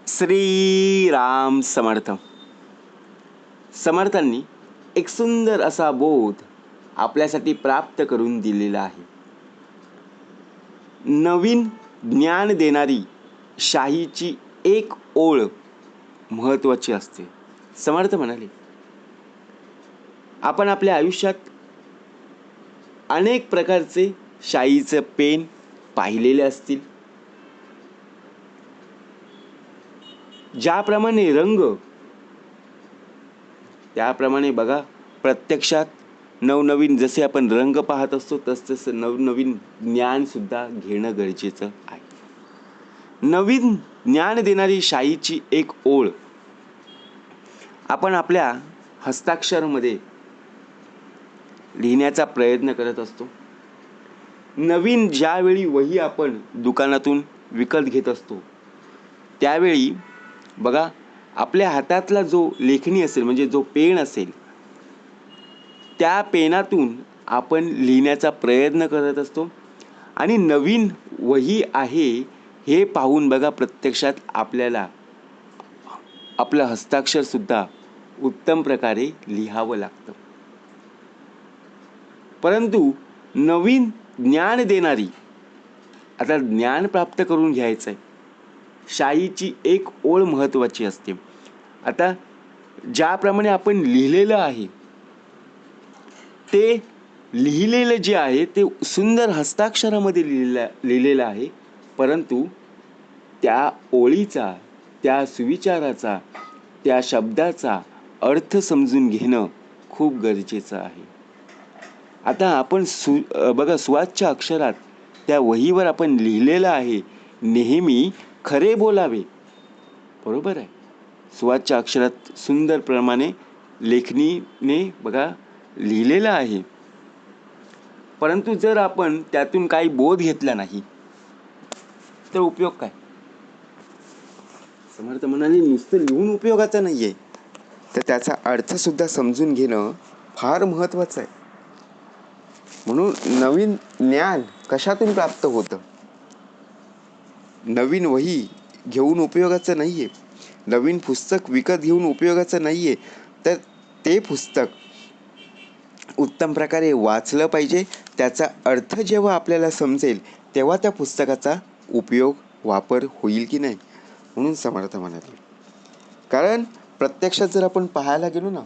श्री राम समर्थ. समर्थांनी एक सुंदर असा बोध आपल्यासाठी प्राप्त करून दिलेला आहे. नवीन ज्ञान देणारी शाहीची एक ओळ महत्त्वाची असते. समर्थ म्हणाले, आपण आपल्या आयुष्यात अनेक प्रकारचे शाईचे पेन पाहिलेले असतील. ज्याप्रमाणे रंग त्याप्रमाणे बघा, प्रत्यक्षात नवनवीन जसे आपण रंग पाहत असतो तसतसं नवनवीन ज्ञान सुद्धा घेणं गरजेचं आहे. नवीन ज्ञान देणारी शाईची एक ओळ आपण आपल्या हस्ताक्षरामध्ये लिहिण्याचा प्रयत्न करत असतो. नवीन ज्यावेळी वही आपण दुकानातून विकत घेत असतो त्यावेळी बघा, आपल्या हातातला जो लेखणी असेल म्हणजे जो पेन असेल त्या पेनातून आपण लिहिण्याचा प्रयत्न करत असतो आणि नवीन वही आहे हे पाहून बघा, प्रत्यक्षात आपल्याला आपलं हस्ताक्षर सुद्धा उत्तम प्रकारे लिहावं लागतं. परंतु नवीन ज्ञान देणारी, आता ज्ञान प्राप्त करून घ्यायचं आहे, शाईची एक ओळ महत्त्वाची असते. आता ज्याप्रमाणे आपण लिहिलेलं आहे ते लिहिलेलं जे आहे ते सुंदर हस्ताक्षरामध्ये लिहिलेलं आहे, परंतु त्या ओळीचा, त्या सुविचाराचा, त्या शब्दाचा अर्थ समजून घेणं खूप गरजेचं आहे. आता आपण बघा, सुवाच्य अक्षरात त्या वहीवर आपण लिहिलेलं आहे, नेहमी खरे बोलावे. बरोबर आहे. सुवाच्य अक्षरात सुंदर प्रमाणे लेखणीने बघा लिहिलेलं आहे, परंतु जर आपण त्यातून काही बोध घेतला नाही तर उपयोग काय? समर्थ म्हणाले, नुसतं लिहून उपयोगाचं नाही आहे, तर त्याचा अर्थ सुद्धा समजून घेणं फार महत्त्वाचं आहे. म्हणून नवीन ज्ञान कशातून प्राप्त होतं? नवीन वही घेऊन उपयोगाचं नाही आहे, नवीन पुस्तक विकत घेऊन उपयोगाचं नाही आहे, तर ते पुस्तक उत्तम प्रकारे वाचलं पाहिजे. त्याचा अर्थ जेव्हा आपल्याला समजेल तेव्हा त्या पुस्तकाचा उपयोग, वापर होईल की नाही, म्हणून समर्थ म्हणाले. कारण प्रत्यक्षात जर आपण पाहायला गेलो ना,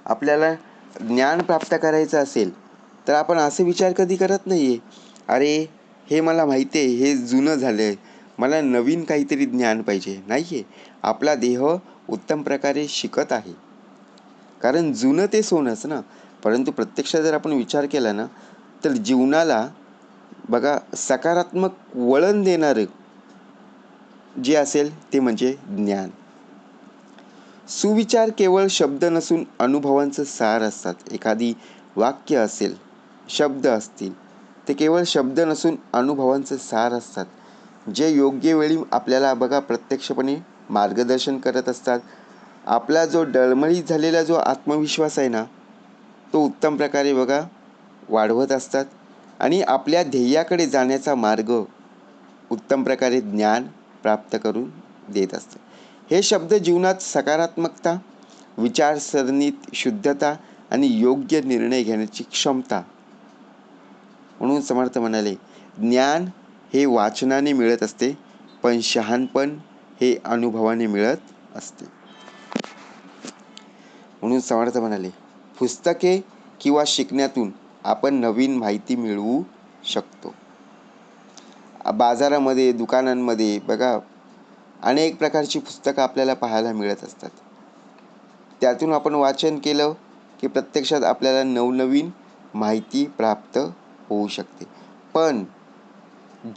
आपल्याला ज्ञान प्राप्त करायचं असेल तर आपण असे विचार कधी करत नाही आहे, अरे हे मला माहिती आहे, हे जुनं झालं आहे, मला नवीन काहीतरी ज्ञान पाहिजे. नाही आहे, आपला देह उत्तम प्रकारे शिकत आहे, कारण जुनं ते सोनंच ना. परंतु प्रत्यक्षात जर आपण विचार केला ना, तर जीवनाला बघा सकारात्मक वळण देणारं जे असेल ते म्हणजे ज्ञान. सुविचार केवळ शब्द नसून अनुभवांचं सार असतात. एखादी वाक्य असेल, शब्द असतील, ते केवळ शब्द नसून अनुभवांचं सार असतात, जे योग्य वेळी आपल्याला बघा प्रत्यक्षपणे मार्गदर्शन करत असतात. आपला जो डळमळीत झालेला जो आत्मविश्वास आहे ना, तो उत्तम प्रकारे बघा वाढवत असतात आणि आपल्या ध्येयाकडे जाण्याचा मार्ग उत्तम प्रकारे ज्ञान प्राप्त करून देत असतात. हे शब्द जीवनात सकारात्मकता, विचारसरणीत शुद्धता आणि योग्य निर्णय घेण्याची क्षमता. म्हणून समर्थ म्हणाले, ज्ञान हे वाचनाने मिळत असते, पण शहाणपण हे अनुभवाने मिळत असते. म्हणून समर्थ म्हणाले, पुस्तके किंवा शिकण्यातून आपण नवीन माहिती मिळवू शकतो. बाजारामध्ये, दुकानांमध्ये बघा अनेक प्रकारची पुस्तकं आपल्याला पाहायला मिळत असतात. त्यातून आपण वाचन केलं की प्रत्यक्षात आपल्याला नवनवीन माहिती प्राप्त होऊ शकते. पण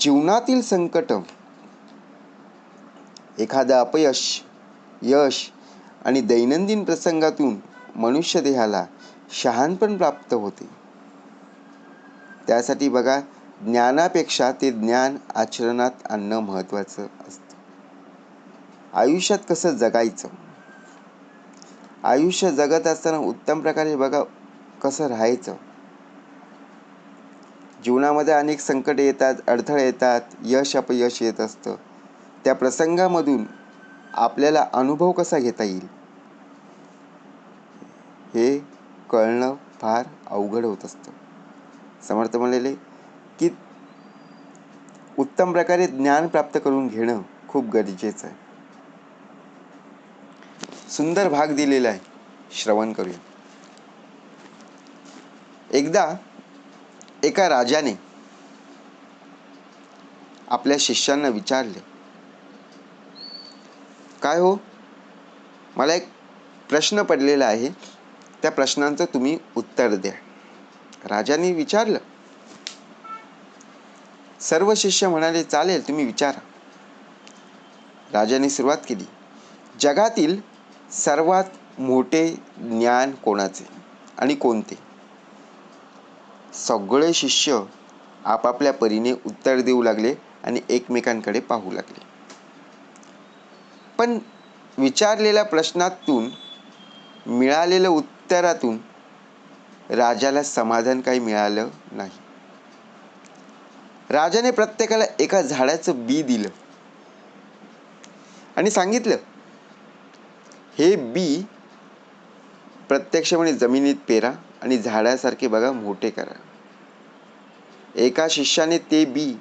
जीवनातील संकट, एखादं अपयश, यश आणि दैनंदिन प्रसंगातून मनुष्य देहाला शहाणपण प्राप्त होते. त्यासाठी बघा, ज्ञानापेक्षा ते ज्ञान आचरणात आणणं महत्त्वाचं असतं. आयुष्यात कसं जगायचं, आयुष्य जगत असताना उत्तम प्रकारे बघा कसं राहायचं. जीवनामध्ये अनेक संकट येतात, अडथळे येतात, यश अपयश येत असतं. त्या प्रसंगामधून आपल्याला अनुभव कसा घेता येईल हे कळणं फार अवघड होत असतं. समर्थ म्हणाले की उत्तम प्रकारे ज्ञान प्राप्त करून घेणं खूप गरजेचं आहे. सुंदर भाग दिलेला आहे, श्रवण करूया. एकदा एका राजाने आपल्या शिष्यांना विचारले, काय हो, मला एक प्रश्न पडलेला आहे, त्या प्रश्नांचं तुम्ही उत्तर द्या. राजाने विचारलं. सर्व शिष्य म्हणाले, चालेल, तुम्ही विचारा. राजाने सुरुवात केली, जगातील सर्वात मोठे ज्ञान कोणाचे आणि कोणते? सगळे शिष्य आपापल्या परीने उत्तर देऊ लागले आणि एकमेकांकडे पाहू लागले. पण विचारलेल्या प्रश्नातून मिळालेल्या उत्तरातून राजाला समाधान काही मिळालं नाही. राजाने प्रत्येकाला एका झाडाचं बी दिलं आणि सांगितलं, हे बी प्रत्यक्षपणे जमिनीत पेरा आणि झाडासारखे बघा मोठे करा. एका शिष्याने ते बी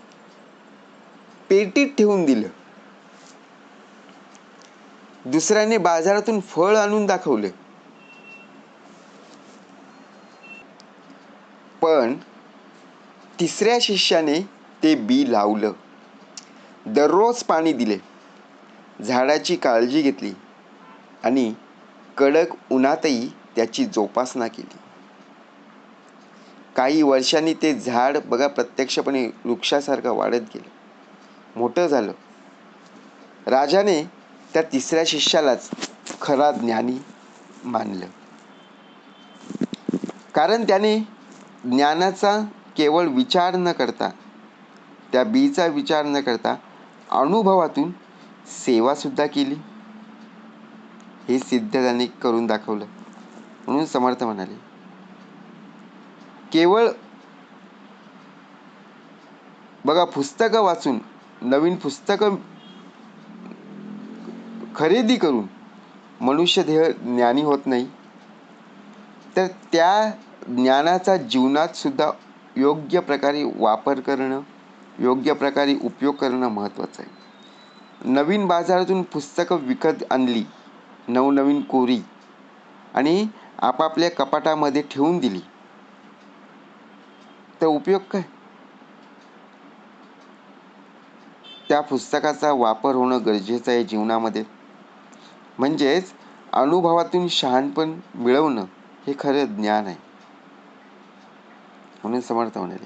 पेटीत ठेवून दिलं. दुसऱ्याने बाजारातून फळ आणून दाखवले. पण तिसऱ्या शिष्याने ते बी लावलं, दररोज पाणी दिले, झाडाची काळजी घेतली आणि कडक उन्हातही त्याची जोपासना केली. काही वर्षांनी ते झाड बघा प्रत्यक्षपणे वृक्षासारखं वाढत गेलं, मोठं झालं. राजाने त्या तिसऱ्या शिष्यालाच खरा ज्ञानी मानलं, कारण त्याने ज्ञानाचा केवळ विचार न करता, त्या बीचा विचार न करता अनुभवातून सेवा सुद्धा केली. हे सिद्ध त्यांनी करून दाखवलं. म्हणून समर्थ म्हणाले, केवळ बघा पुस्तकं वाचून, नवीन पुस्तकं खरेदी करून मनुष्य देह ज्ञानी होत नाही, तर त्या ज्ञानाचा जीवनात सुद्धा योग्य प्रकारे वापर करणं, योग्य प्रकारे उपयोग करणं महत्त्वाचं आहे. नवीन बाजारातून पुस्तकं विकत आणली, नवनवीन कोरी आणि आपापल्या कपाटामध्ये ठेवून दिली, तर उपयोग काय? त्या पुस्तकाचा वापर होणं गरजेचं आहे जीवनामध्ये. म्हणजेच अनुभवातून शहाणपण मिळवणं हे खरं ज्ञान आहे. म्हणून समर्थ म्हणाले,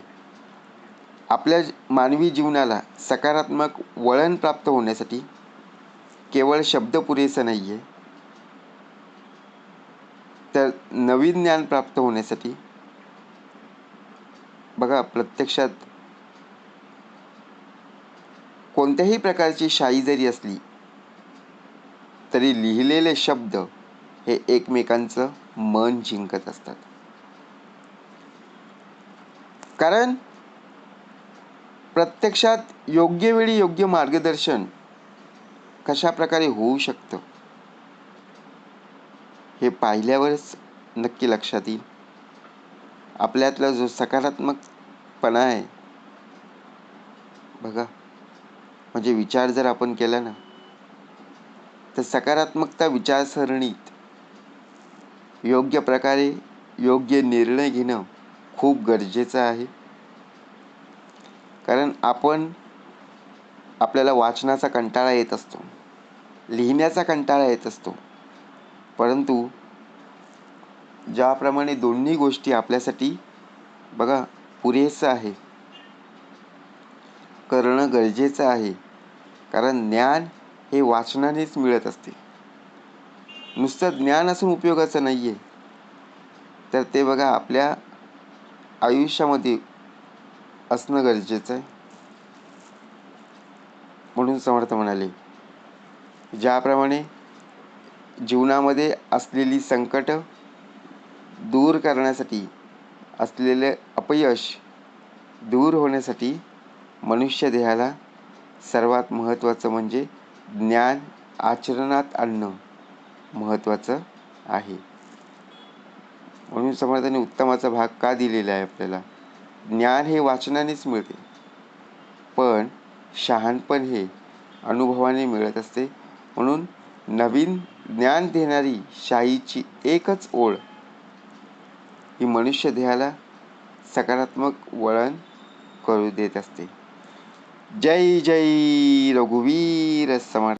आपल्या मानवी जीवनाला सकारात्मक वळण प्राप्त होण्यासाठी केवळ शब्द पुरेसा नाही आहे, तर नवीन ज्ञान प्राप्त होण्यासाठी बघा प्रत्यक्षात कोणत्याही प्रकारची शाई जरी असली तरी लिहिलेले शब्द हे एकमेकांचं मन जिंकत असतात. कारण प्रत्यक्षात योग्य वेळी योग्य मार्गदर्शन कशा प्रकारे होऊ शकतं हे पाहिल्यावरच नक्की लक्षात येईल. आपल्यातला जो सकारात्मकपणा आहे बघा, म्हणजे विचार जर आपण केला ना, तर सकारात्मकता विचारसरणीत योग्य प्रकारे योग्य निर्णय घेणं खूप गरजेचं आहे. कारण आपल्याला वाचनाचा कंटाळा येत असतो, लिहिण्याचा कंटाळा येत असतो, परंतु ज्याप्रमाणे दोन्ही गोष्टी आपल्यासाठी बघा पुरेसं आहे, करणं गरजेचं आहे. कारण ज्ञान हे वाचनानेच मिळत असते. नुसतं ज्ञान असून उपयोगाचं नाही आहे, तर ते बघा आपल्या आयुष्यामध्ये असणं गरजेचं आहे. म्हणून समर्थ म्हणाले, ज्याप्रमाणे जीवनामध्ये असलेली संकट दूर करण्यासाठी, असलेले अपयश दूर होण्यासाठी मनुष्य देहाला सर्वात महत्त्वाचं म्हणजे ज्ञान आचरणात आणणं महत्त्वाचं आहे. म्हणून समर्थांनी उत्तमाचा भाग का दिलेला आहे आपल्याला? ज्ञान हे वाचनानेच मिळते, पण शहाणपण हे अनुभवाने मिळत असते. म्हणून नवीन ज्ञान देणारी शाहीची एकच ओळ ही मनुष्य देहाला सकारात्मक वळण करू देत असते. जय जय रघुवीर समर्थ.